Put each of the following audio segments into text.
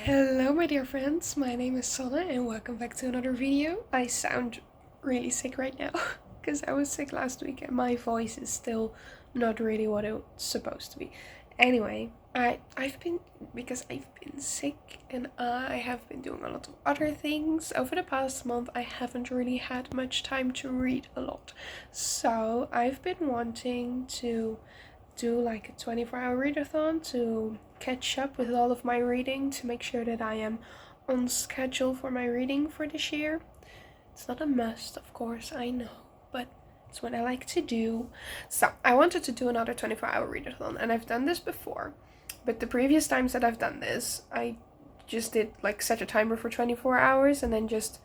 Hello my dear friends, my name is Sanne and welcome back to another video. I sound really sick right now because I was sick last week and my voice is still not really what it's supposed to be. Anyway, I've been sick and I have been doing a lot of other things. Over the past month I haven't really had much time to read a lot. So I've been wanting to do like a 24-hour readathon to catch up with all of my reading to make sure that I am on schedule for my reading for this year. It's not a must, of course, I know, but it's what I like to do. So I wanted to do another 24-hour readathon, and I've done this before, but the previous times that I've done this, I just did like set a timer for 24 hours and then just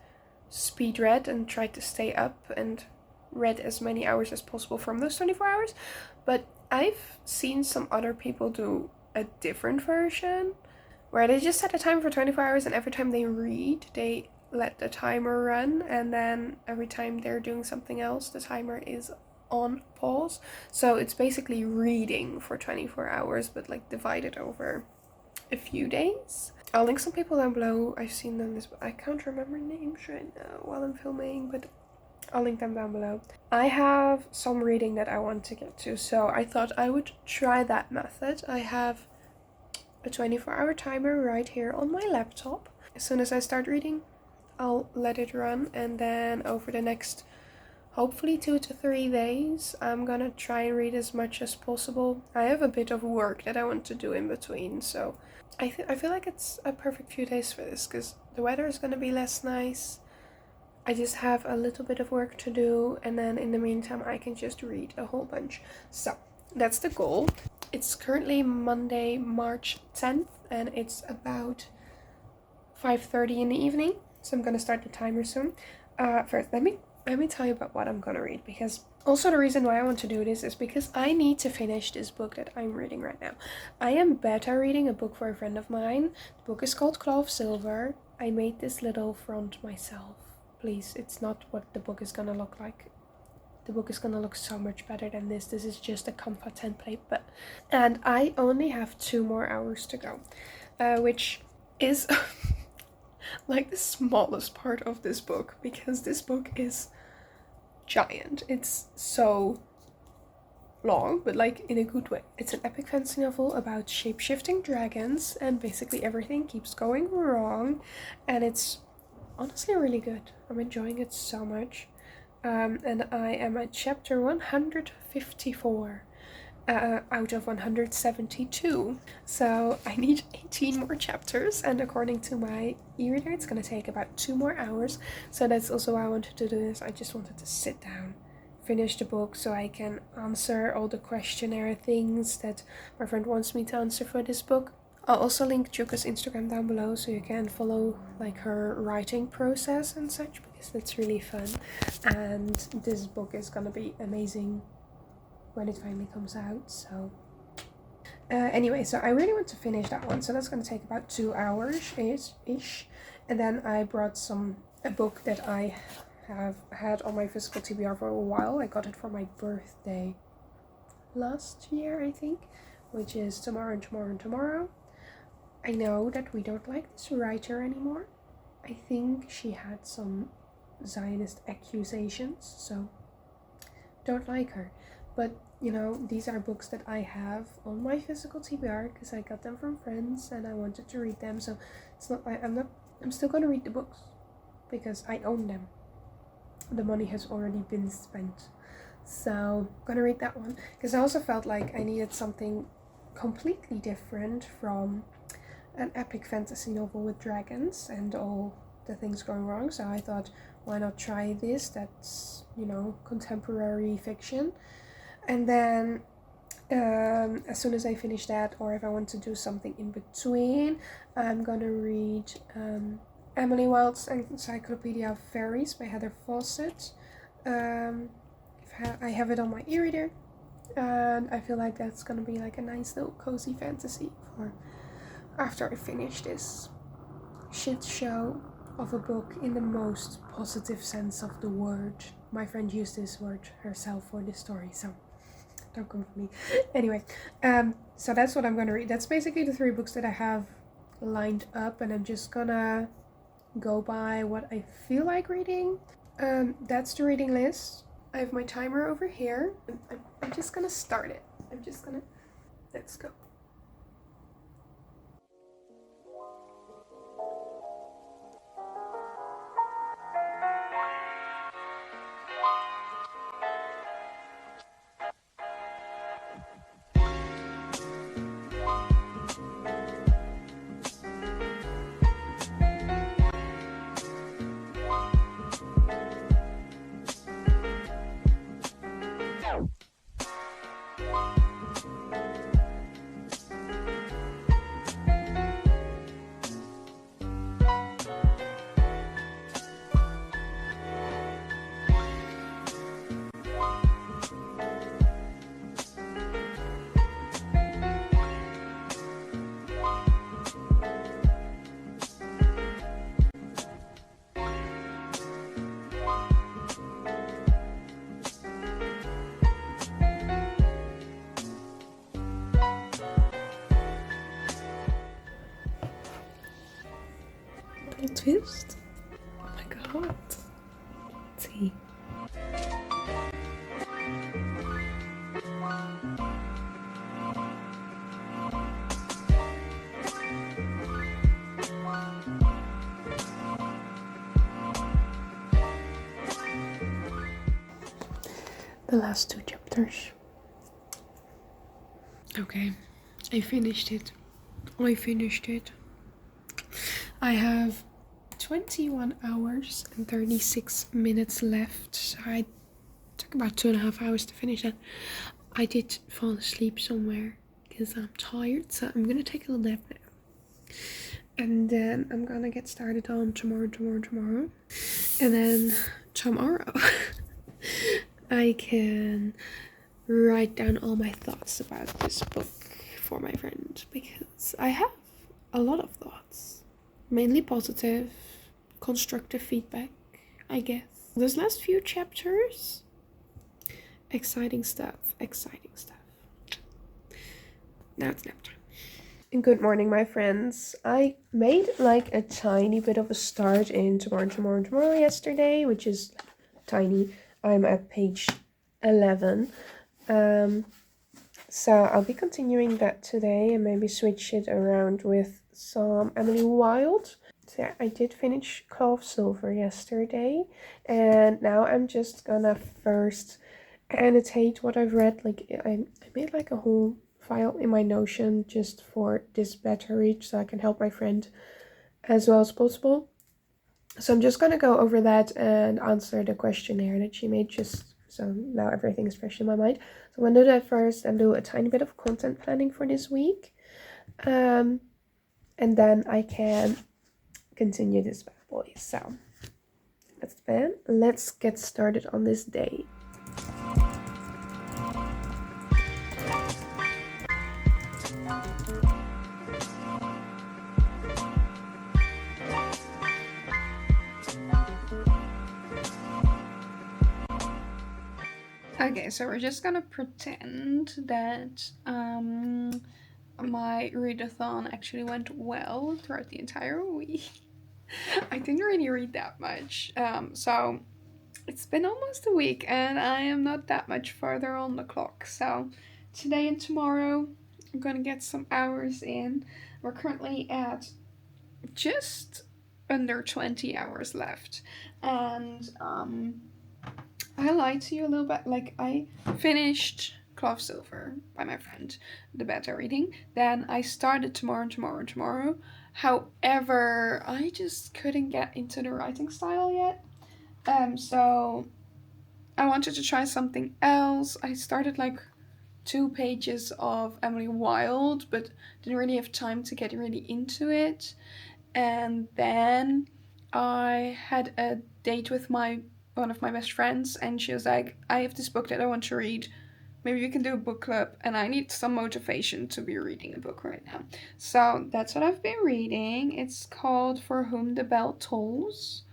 speed read and tried to stay up and read as many hours as possible from those 24 hours. But I've seen some other people do a different version where they just set a time for 24 hours and every time they read, they let the timer run, and then every time they're doing something else, the timer is on pause. So it's basically reading for 24 hours, but like divided over a few days. I'll link some people down below. I've seen them this, but I can't remember names right now while I'm filming, but I'll link them down below. I have some reading that I want to get to, so I thought I would try that method. I have a 24-hour timer right here on my laptop. As soon as I start reading, I'll let it run, and then over the next hopefully 2 to 3 days, I'm gonna try and read as much as possible. I have a bit of work that I want to do in between, so I feel like it's a perfect few days for this because the weather is gonna be less nice. I just have a little bit of work to do, and then in the meantime I can just read a whole bunch. So that's the goal. It's currently Monday, March 10th, and it's about 5:30 in the evening, so I'm gonna start the timer soon. First, let me tell you about what I'm gonna read, because also the reason why I want to do this is because I need to finish this book that I'm reading right now. I am beta reading a book for a friend of mine. The book is called Claw of Silver. I made this little front myself. Please, it's not what the book is gonna look like. The book is gonna look so much better than this. This is just a Canva template, and I only have 2 more hours to go, which is like the smallest part of this book, because this book is giant. It's so long, but like in a good way. It's an epic fantasy novel about shape-shifting dragons, and basically everything keeps going wrong, and it's honestly really good. I'm enjoying it so much. And I am at chapter 154 out of 172. So I need 18 more chapters, and according to my e-reader, it's gonna take about 2 more hours. So that's also why I wanted to do this. I just wanted to sit down, finish the book, so I can answer all the questionnaire things that my friend wants me to answer for this book. I'll also link Juka's Instagram down below so you can follow like her writing process and such, because that's really fun. And this book is gonna be amazing when it finally comes out. So anyway, so I really want to finish that one, so that's gonna take about 2 hours ish. And then I brought a book that I have had on my physical TBR for a while. I got it for my birthday last year, I think, which is Tomorrow and Tomorrow and Tomorrow. I know that we don't like this writer anymore. I think she had some Zionist accusations, so don't like her. But you know, these are books that I have on my physical TBR because I got them from friends and I wanted to read them. So it's not like I'm still gonna read the books because I own them. The money has already been spent, so I'm gonna read that one because I also felt like I needed something completely different from an epic fantasy novel with dragons and all the things going wrong. So I thought, why not try this? That's, you know, contemporary fiction. And then as soon as I finish that, or if I want to do something in between, I'm gonna read Emily Wilde's Encyclopedia of Fairies by Heather Fawcett. I have it on my e-reader, and I feel like that's gonna be like a nice little cozy fantasy for after I finish this shit show of a book in the most positive sense of the word. My friend used this word herself for this story, so don't come for me. Anyway, so that's what I'm gonna read. That's basically the 3 books that I have lined up, and I'm just gonna go by what I feel like reading. That's the reading list. I have my timer over here. I'm just gonna start it. Let's go. Plot twist? Oh my god. Tea. The last 2 chapters. Okay, I finished it. I have 21 hours and 36 minutes left, so I took about 2.5 hours to finish that. I did fall asleep somewhere because I'm tired, so I'm gonna take a little nap now. And then I'm gonna get started on tomorrow. And then tomorrow I can write down all my thoughts about this book for my friend, because I have a lot of thoughts, mainly positive, constructive feedback, I guess. Those last few chapters, exciting stuff. Now it's nap time. Good morning, my friends. I made like a tiny bit of a start in tomorrow yesterday, which is tiny. I'm at page 11. So I'll be continuing that today and maybe switch it around with some Emily Wilde. So yeah, I did finish Claw of Silver yesterday, and now I'm just gonna first annotate what I've read. Like I made like a whole file in my Notion just for this better read, so I can help my friend as well as possible. So I'm just gonna go over that and answer the questionnaire that she made, just so now everything is fresh in my mind. So I'm gonna do that first and do a tiny bit of content planning for this week. And then I can continue this bad boy. So let's get started on this day. Okay, so we're just gonna pretend that my readathon actually went well throughout the entire week. I didn't really read that much, so it's been almost a week and I am not that much further on the clock. So today and tomorrow I'm gonna get some hours in. We're currently at just under 20 hours left, and I lied to you a little bit. Like, I finished Claw of Silver by my friend, the beta reading. Then I started tomorrow. However, I just couldn't get into the writing style yet. So I wanted to try something else. I started like 2 pages of Emily Wilde, but didn't really have time to get really into it. And then I had a date with one of my best friends, and she was like, I have this book that I want to read. Maybe we can do a book club, and I need some motivation to be reading a book right now. So that's what I've been reading. It's called For Whom the Bell Tolls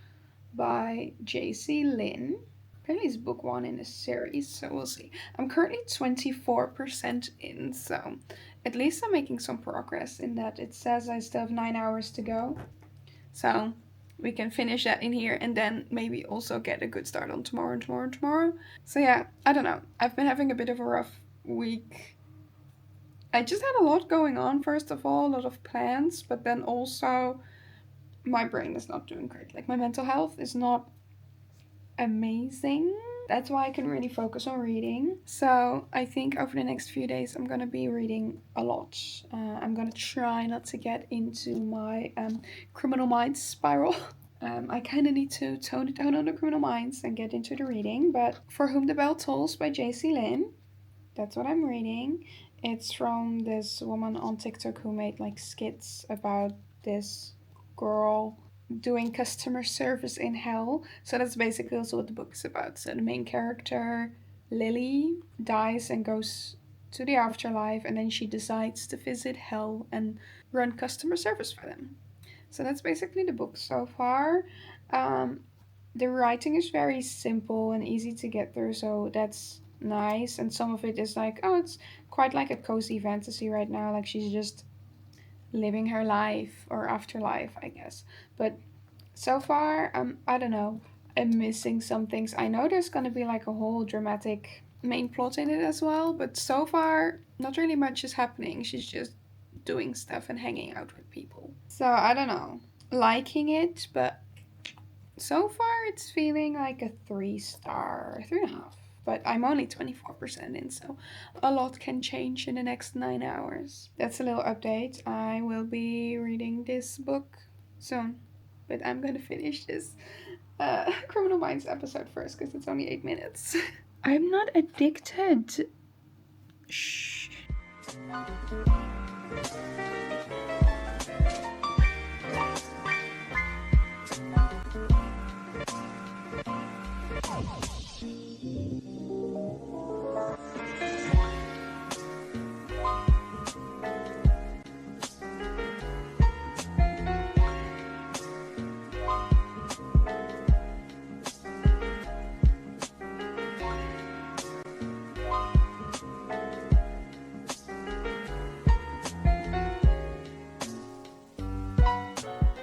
by J.C. Lynn. Apparently it's book one in a series, so we'll see. I'm currently 24% in, so at least I'm making some progress in that. It says I still have 9 hours to go. So we can finish that in here and then maybe also get a good start on tomorrow and tomorrow and tomorrow. So yeah, I don't know. I've been having a bit of a rough week. I just had a lot going on, first of all, a lot of plans, but then also my brain is not doing great. Like my mental health is not amazing. That's why I can really focus on reading. So I think over the next few days I'm gonna be reading a lot. I'm gonna try not to get into my criminal minds spiral. I kind of need to tone it down on the criminal minds and get into the reading. But For Whom the Bell Tolls by J.C. Lynn, that's what I'm reading. It's from this woman on TikTok who made like skits about this girl doing customer service in hell. So that's basically also what the book is about. So the main character, Lily, dies and goes to the afterlife, and then she decides to visit hell and run customer service for them. So that's basically the book so far. Um, the writing is very simple and easy to get through, so that's nice. And some of it is like, oh, it's quite like a cozy fantasy right now. Like she's just living her life or afterlife, I guess. But so far, I don't know. I'm missing some things. I know there's gonna be like a whole dramatic main plot in it as well, but so far, not really much is happening. She's just doing stuff and hanging out with people. So I don't know. Liking it, but so far it's feeling like a 3 star, 3.5. But I'm only 24% in, so a lot can change in the next 9 hours. That's a little update. I will be reading this book soon, but I'm gonna finish this Criminal Minds episode first because it's only 8 minutes. I'm not addicted. Shh.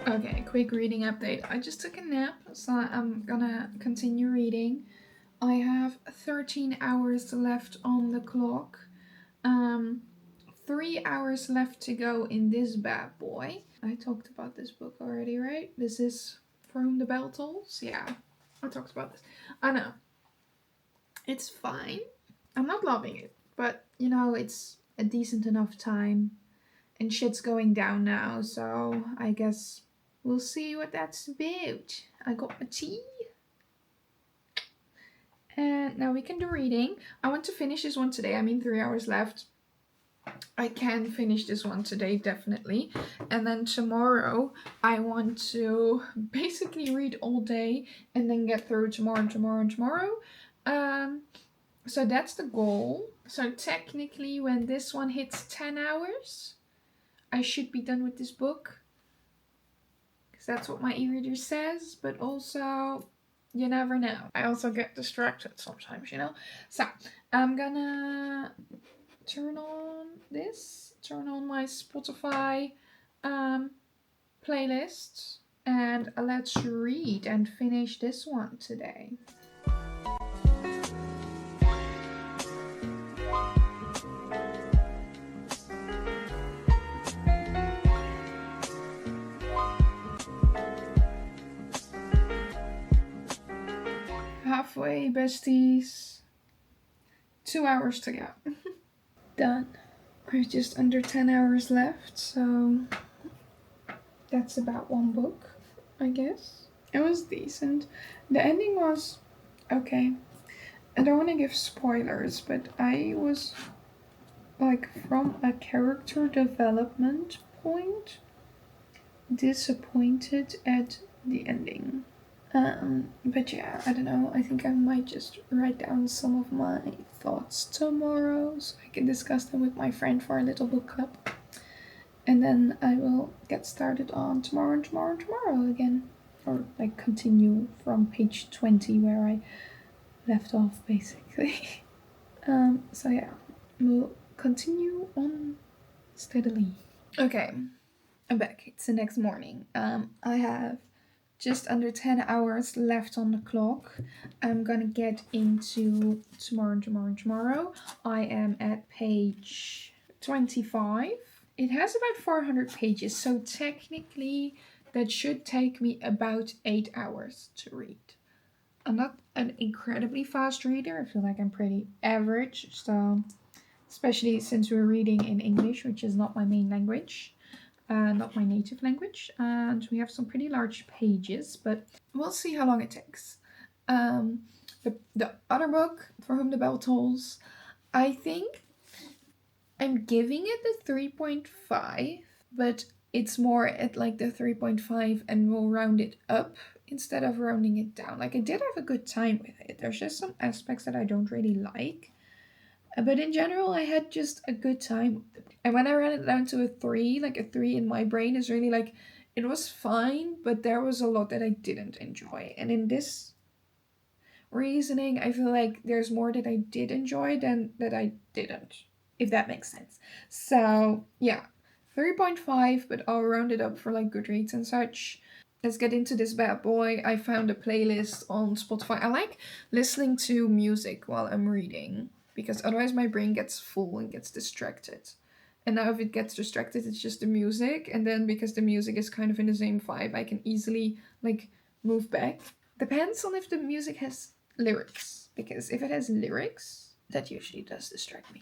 Okay, quick reading update. I just took a nap, so I'm gonna continue reading. I have 13 hours left on the clock. 3 hours left to go in this bad boy. I talked about this book already, right? This is For Whom the Bell Tolls? Yeah, I talked about this. I know. It's fine. I'm not loving it, but you know, it's a decent enough time. And shit's going down now, so I guess we'll see what that's about. I got my tea. And now we can do reading. I want to finish this one today. I mean, 3 hours left. I can finish this one today, definitely. And then tomorrow, I want to basically read all day and then get through tomorrow and tomorrow and tomorrow. So that's the goal. So technically, when this one hits 10 hours, I should be done with this book. Because that's what my e-reader says. But also, you never know. I also get distracted sometimes, you know? So, I'm gonna turn on my Spotify playlist, and let's read and finish this one today. Halfway, besties. 2 hours to go. Done. There's just under 10 hours left, so that's about one book, I guess. It was decent. The ending was okay. I don't want to give spoilers, but I was like, from a character development point, disappointed at the ending. But yeah, I don't know. I think I might just write down some of my thoughts tomorrow so I can discuss them with my friend for a little book club. And then I will get started on tomorrow and tomorrow and tomorrow again. Or like continue from page 20 where I left off basically. So yeah, we'll continue on steadily. Okay, I'm back. It's the next morning. I have just under 10 hours left on the clock. I'm gonna get into tomorrow. I am at page 25. It has about 400 pages, so technically that should take me about 8 hours to read. I'm not an incredibly fast reader. I feel like I'm pretty average, so especially since we're reading in English, which is not my main language, not my native language, and we have some pretty large pages, but we'll see how long it takes. The other book, For Whom the Bell Tolls, I think I'm giving it the 3.5, but it's more at like the 3.5 and we'll round it up instead of rounding it down. Like, I did have a good time with it. There's just some aspects that I don't really like. But in general, I had just a good time. And when I ran it down to a 3, like a 3 in my brain is really like, it was fine, but there was a lot that I didn't enjoy. And in this reasoning, I feel like there's more that I did enjoy than that I didn't, if that makes sense. So, yeah, 3.5, but I'll round it up for like Goodreads and such. Let's get into this bad boy. I found a playlist on Spotify. I like listening to music while I'm reading because otherwise my brain gets full and gets distracted. And now if it gets distracted, it's just the music. And then because the music is kind of in the same vibe, I can easily like move back. Depends on if the music has lyrics, because if it has lyrics, that usually does distract me.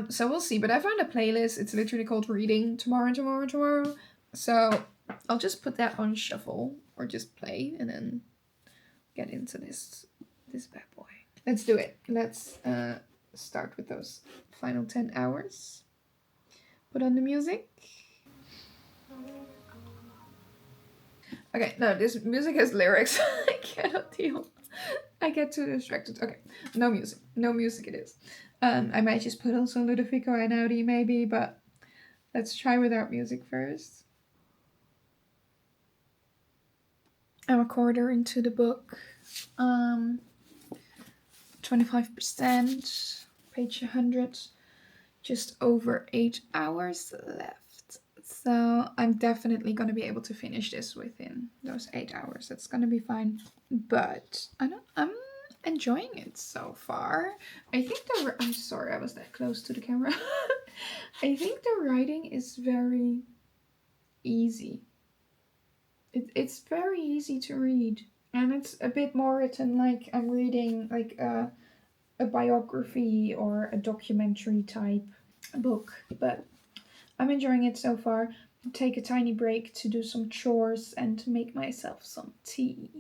So we'll see. But I found a playlist. It's literally called Reading Tomorrow. So I'll just put that on shuffle or just play and then get into this bad boy. Let's do it. Let's start with those final 10 hours. Put on the music. Okay, no, this music has lyrics. I cannot deal. I get too distracted. Okay, no music. No music it is. I might just put on some Ludovico and Audi maybe, but let's try without music first. I'm a quarter into the book. 25%, page 100, just over 8 hours left. So I'm definitely going to be able to finish this within those 8 hours. That's going to be fine. But I'm enjoying it so far. I think I'm sorry I was that close to the camera. I think the writing is very easy. It's very easy to read. And it's a bit more written like I'm reading like a biography or a documentary type book. But I'm enjoying it so far. Take a tiny break to do some chores and to make myself some tea.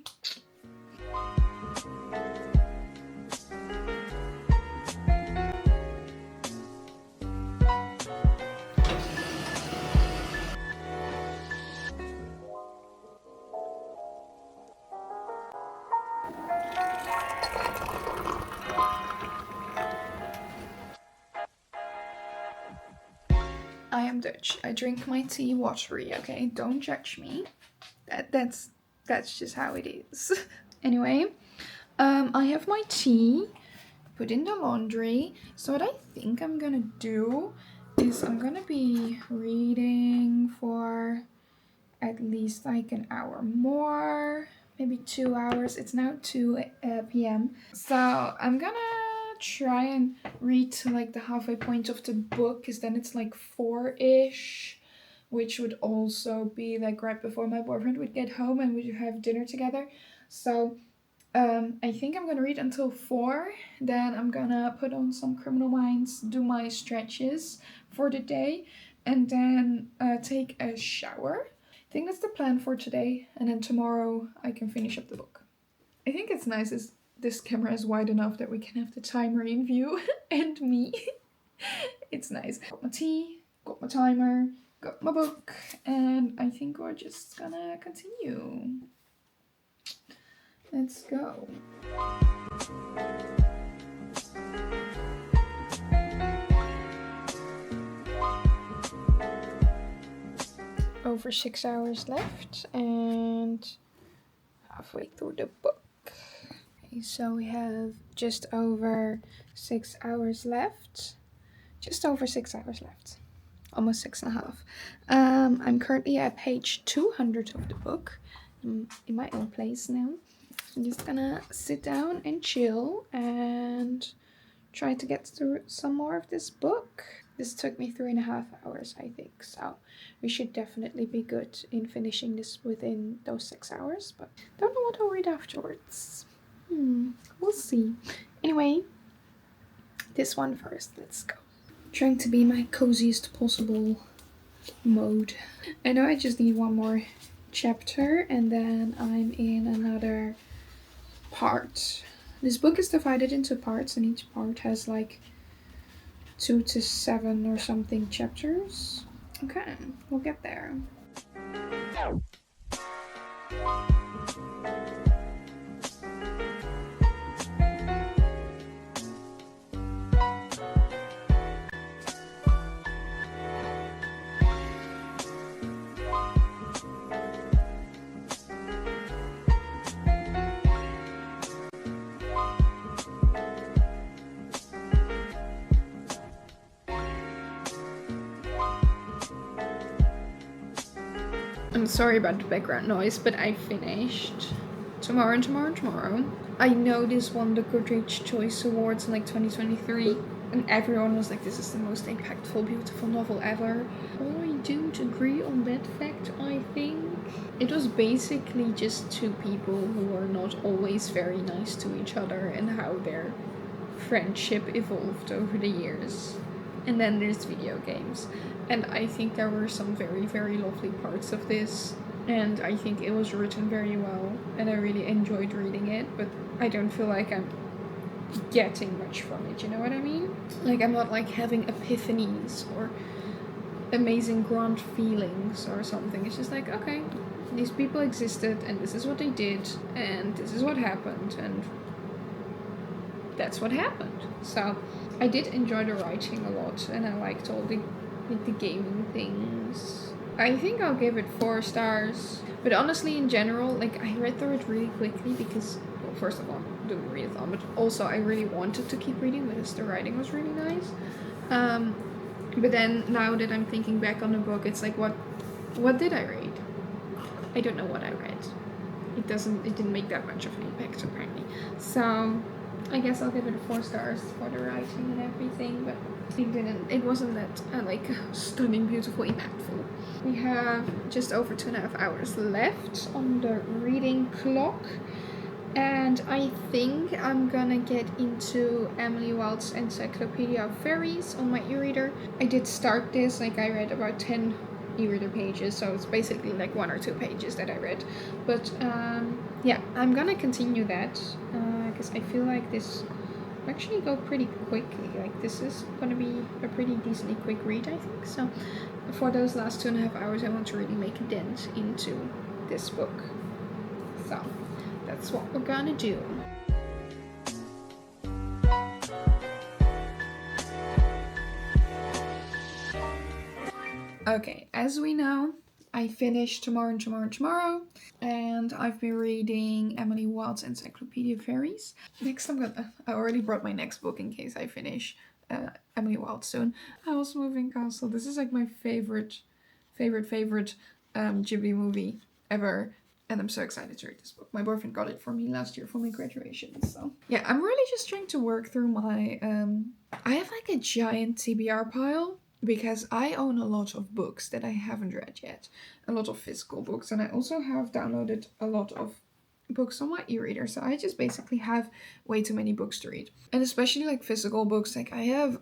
I am Dutch. I drink my tea watery, okay? Don't judge me. That's just how it is. Anyway, I have my tea put in the laundry. So what I think I'm gonna do is I'm gonna be reading for at least like an hour more, maybe 2 hours. It's now 2 p.m. So I'm gonna try and read to like the halfway point of the book, because then it's like 4-ish, which would also be like right before my boyfriend would get home and we would have dinner together. So I think I'm gonna read until 4. Then I'm gonna put on some Criminal Minds, do my stretches for the day, and then take a shower. I think that's the plan for today, and then tomorrow I can finish up the book. I think it's nice is this camera is wide enough that we can have the timer in view and me. It's nice. Got my tea, got my timer, got my book, and I think we're just gonna continue. Let's go. Over 6 hours left and halfway through the book. I Okay, so we have just over 6 hours left. Just over 6 hours left. Almost 6.5. I'm currently at page 200 of the book. I'm in my own place now. I'm just gonna sit down and chill and try to get through some more of this book. This took me 3.5 hours, I think, so we should definitely be good in finishing this within those 6 hours, but don't know what I'll read afterwards. We'll see. Anyway, this one first, let's go. Trying to be my coziest possible mode. I know I just need one more chapter and then I'm in another part. This book is divided into parts and each part has like 2 to 7 or something chapters. Okay, we'll get there. I'm sorry about the background noise, but I finished Tomorrow and Tomorrow and Tomorrow. I know this won the Goodreads Choice Awards in like 2023, and everyone was like, this is the most impactful, beautiful novel ever. I don't agree on that fact, I think. It was basically just two people who were not always very nice to each other and how their friendship evolved over the years. And then there's video games. And I think there were some very, very lovely parts of this. And I think it was written very well. And I really enjoyed reading it. But I don't feel like I'm getting much from it, you know what I mean? Like, I'm not like having epiphanies or amazing grand feelings or something. It's just like, okay, these people existed and this is what they did and this is what happened and that's what happened. So I did enjoy the writing a lot and I liked all the gaming things. I think I'll give it 4 stars. But honestly, in general, like, I read through it really quickly because, well, first of all, I'm doing readathon, but also I really wanted to keep reading because the writing was really nice. But then now that I'm thinking back on the book, it's like, what did I read? I don't know what I read. It didn't make that much of an impact apparently. So I guess I'll give it 4 stars for the writing and everything, but it wasn't that like stunning, beautiful, impactful. We have just over 2.5 hours left on the reading clock. And I think I'm gonna get into Emily Wild's Encyclopedia of Fairies on my e-reader. I did start this, like I read about 10 e-reader pages, so it's basically like 1 or 2 pages that I read. But yeah, I'm gonna continue that because I feel like this will actually go pretty quickly. Like, this is gonna be a pretty decently quick read, I think. So for those last 2.5 hours, I want to really make a dent into this book. So that's what we're gonna do. Okay, as we know, I finished Tomorrow and Tomorrow and Tomorrow, and I've been reading Emily Wild's Encyclopedia of Fairies. Next, I already brought my next book in case I finish Emily Wild soon. Howl's Moving Castle. This is like my favorite Ghibli movie ever. And I'm so excited to read this book. My boyfriend got it for me last year for my graduation. So yeah, I'm really just trying to work through my I have like a giant TBR pile because I own a lot of books that I haven't read yet. A lot of physical books, and I also have downloaded a lot of books on my e-reader. So I just basically have way too many books to read. And especially like physical books, like I have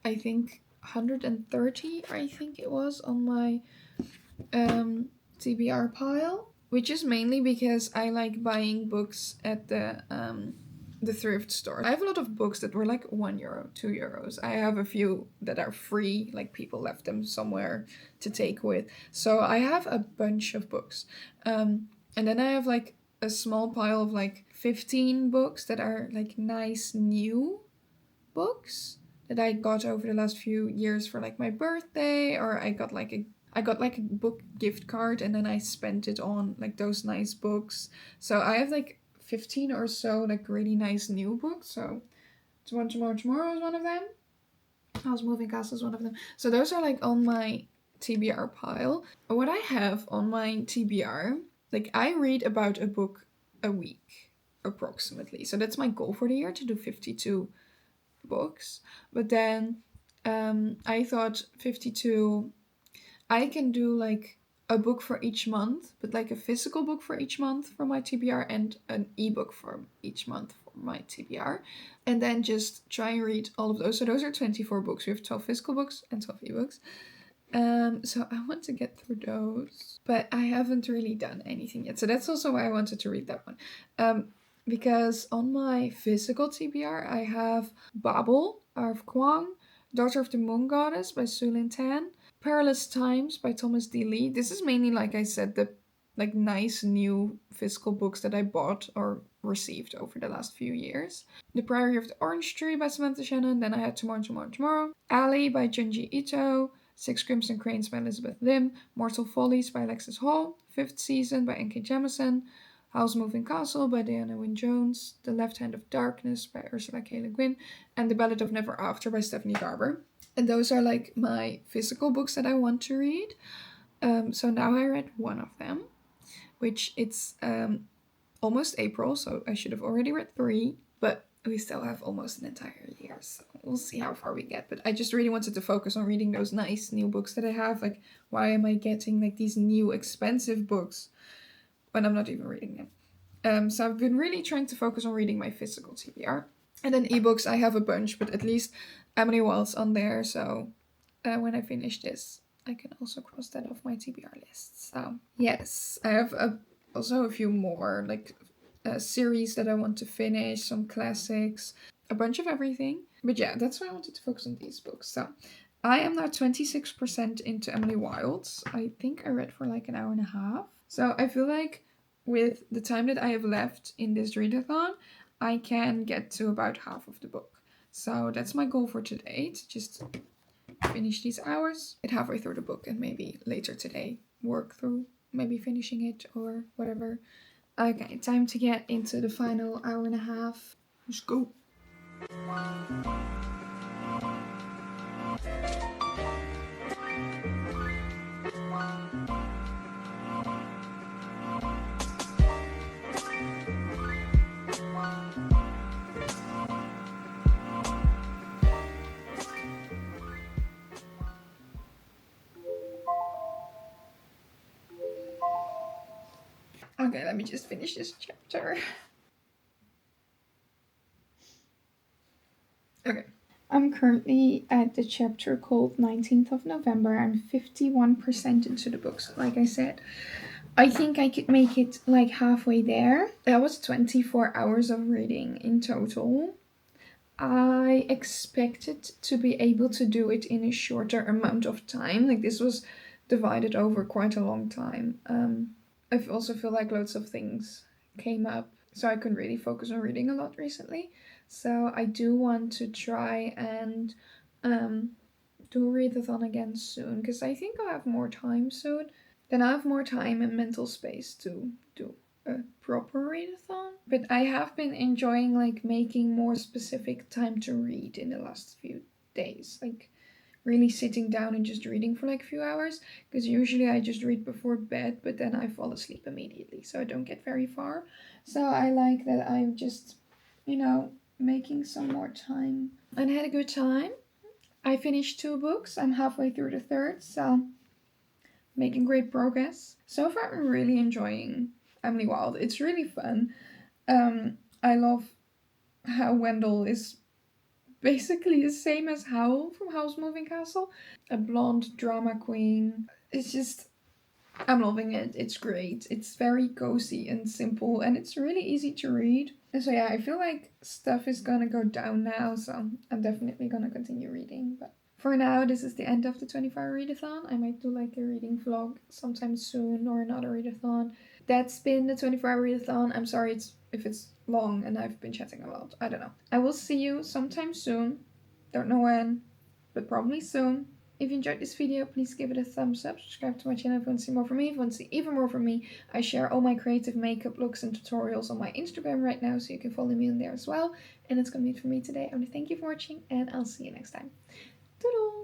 I think 130, I think it was, on my TBR pile. Which is mainly because I like buying books at the thrift store. I have a lot of books that were like €1, €2. I have a few that are free, like people left them somewhere to take with. So I have a bunch of books. And then I have like a small pile of like 15 books that are like nice new books that I got over the last few years for like my birthday, or I got like a book gift card and then I spent it on like those nice books. So I have like 15 or so like really nice new books. So Tomorrow is one of them. House Moving Castle is one of them. So those are like on my TBR pile. What I have on my TBR, like I read about a book a week approximately. So that's my goal for the year, to do 52 books. But then I thought 52, I can do like a book for each month, but like a physical book for each month for my TBR and an ebook for each month for my TBR. And then just try and read all of those. So those are 24 books. We have 12 physical books and 12 ebooks. So I want to get through those, but I haven't really done anything yet. So that's also why I wanted to read that one. Because on my physical TBR, I have Babel of Kwang, Daughter of the Moon Goddess by Su Lin Tan, Perilous Times by Thomas D. Lee. This is mainly, like I said, the like nice new physical books that I bought or received over the last few years. The Priory of the Orange Tree by Samantha Shannon. Then I had Tomorrow. Alley by Junji Ito. Six Crimson Cranes by Elizabeth Lim. Mortal Follies by Alexis Hall. Fifth Season by N.K. Jemisin. House Moving Castle by Diana Wynne Jones. The Left Hand of Darkness by Ursula K. Le Guin. And The Ballad of Never After by Stephanie Garber. And those are like my physical books that I want to read. So now I read one of them, which it's almost April, so I should have already read 3, but we still have almost an entire year, so we'll see how far we get. But I just really wanted to focus on reading those nice new books that I have. Like, why am I getting like these new expensive books when I'm not even reading them? So I've been really trying to focus on reading my physical TBR. And then ebooks, I have a bunch, but at least Emily Wild's on there, so when I finish this, I can also cross that off my TBR list. So yes, I have also a few more like series that I want to finish, some classics, a bunch of everything. But yeah, that's why I wanted to focus on these books. So I am now 26% into Emily Wild's. I think I read for like an hour and a half. So I feel like with the time that I have left in this readathon, I can get to about half of the book. So that's my goal for today, to just finish these hours, get halfway through the book, and maybe later today work through maybe finishing it or whatever. Okay, time to get into the final hour and a half. Let's go. Okay, let me just finish this chapter. Okay. I'm currently at the chapter called 19th of November. I'm 51% into the book. So like I said, I think I could make it like halfway there. That was 24 hours of reading in total. I expected to be able to do it in a shorter amount of time. Like this was divided over quite a long time. I also feel like loads of things came up, so I couldn't really focus on reading a lot recently. So I do want to try and do a readathon again soon, because I think I'll have more time soon. Then I have more time and mental space to do a proper readathon. But I have been enjoying like making more specific time to read in the last few days. Like really sitting down and just reading for like a few hours, because usually I just read before bed, but then I fall asleep immediately, so I don't get very far. So I like that I'm just, making some more time. And I had a good time. I finished 2 books. I'm halfway through the third, so making great progress. So far, I'm really enjoying Emily Wild. It's really fun. I love how Wendell is basically the same as Howl from House Moving Castle. A blonde drama queen. It's just, I'm loving it. It's great. It's very cozy and simple, and it's really easy to read. And so yeah, I feel like stuff is gonna go down now, so I'm definitely gonna continue reading. But for now, this is the end of the 24-hour readathon. I might do like a reading vlog sometime soon, or another readathon. That's been the 24-hour readathon. I'm sorry if it's long and I've been chatting a lot. I don't know. I will see you sometime soon. Don't know when, but probably soon. If you enjoyed this video, please give it a thumbs up, subscribe to my channel if you want to see more from me. If you want to see even more from me, I share all my creative makeup looks and tutorials on my Instagram right now, so you can follow me in there as well. And it's gonna be it for me today. I want to thank you for watching, and I'll see you next time. Doodle!